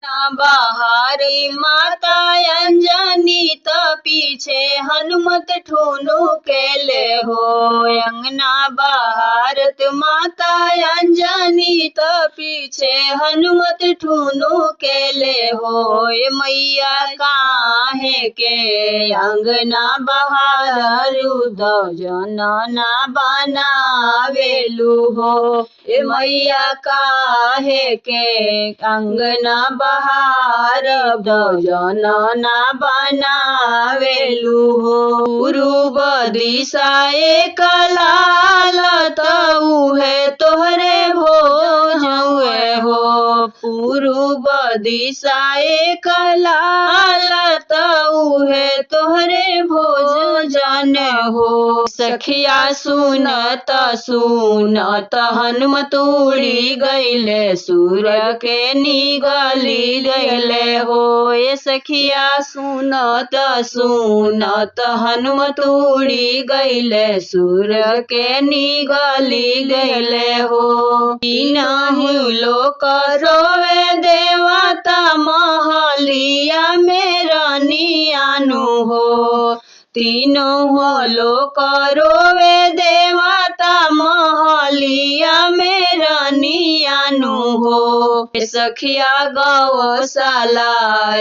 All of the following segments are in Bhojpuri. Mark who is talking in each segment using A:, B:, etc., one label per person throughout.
A: बहारी माता अंजनी त पीछे हनुमत ठुनु केले हो। अंगना बहारत माता अंजनी त पीछे हनुमत ठुनु केले हो। मैया काहे के अंगना बहारू जनना बनावेलू हो। मैया काहे के अंगना बहार जनना बनावेलू हो। पूर्व दिशाए कलाल तउहे तोहरे भोज हो। पूर्व दिशाए कलाल तउहे तोहरे भोजन हो। सखिया सुनत सुनत हनुमत उड़ी गईले सूर्य के निगली गईले हो। ये सखिया सुनत सुनत हनुमत उड़ी गईले सूर्य के निगली गईले हो। तीनहि लोक रोवे देवता महलिया में रानियानु हो। तीनों लोक रोवे देवता महलिया में रानियानु हो। सखिया गौशाला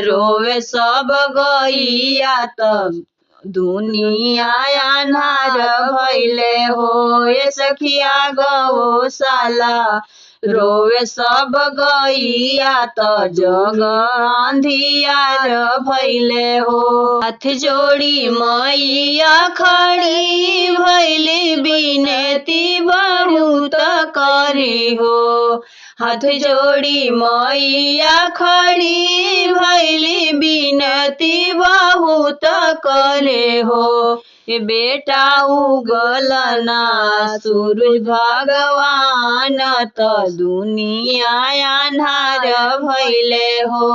A: रोवे सब गैया तब दुनिया अन्हार भइले हो। ये सखिया गौशाला रोवे सब गैया त जग अंधियार भइले हो। हाथ जोड़ी मैया खड़ी भइली बिनती बहुत करी हो। हाथ जोड़ी मैया खड़ी भइली बिनती बहुत करे हो। बेटा उगलना सूरज भगवान त दुनिया अन्हार भइले हो।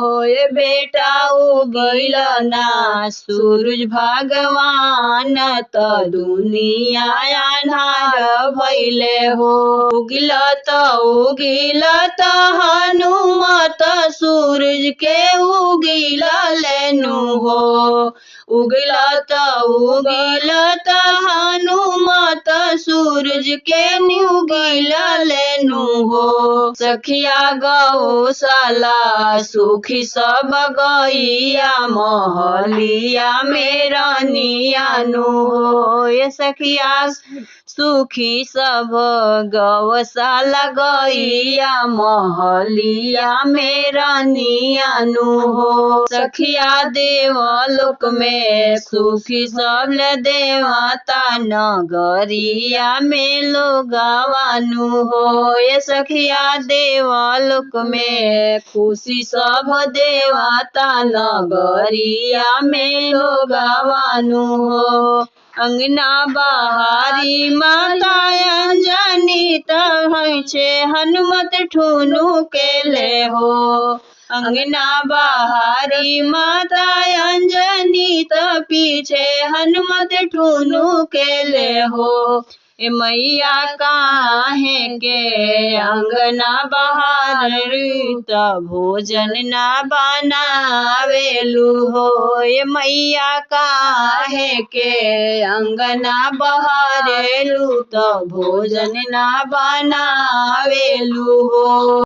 A: बेटा उगलना सूरज भगवान त दुनिया अन्हार भइले हो। उगिलत हनुमत सूरज के उगिल लेनु हो। उगिलत हनुमत सूरज के उगिल लेनु हो। सखिया गौशाला सुखी सब गैया महलिया में रानियानु हो। ये सखिया सुखी सब गौशाला गैया महलिया में रानियानु हो। सखिया देवलोक में सुखी सब देवता नगरिया में लोगवानु हो। ये सखिया देवलोक में खुशी सब देवता नगरिया में लोगवानु हो। अंगना बहारी माता अंजनी तहछे हनुमत ठुनु केले हो। अंगना बहारी माता अंजनी त पीछे हनुमत ठुनु केले हो। मैया काहे के अंगना बहारी त भोजन ना बनावेलू हो। मैया काहे के अंगना बहारेलू त भोजन ना बनावेलू हो।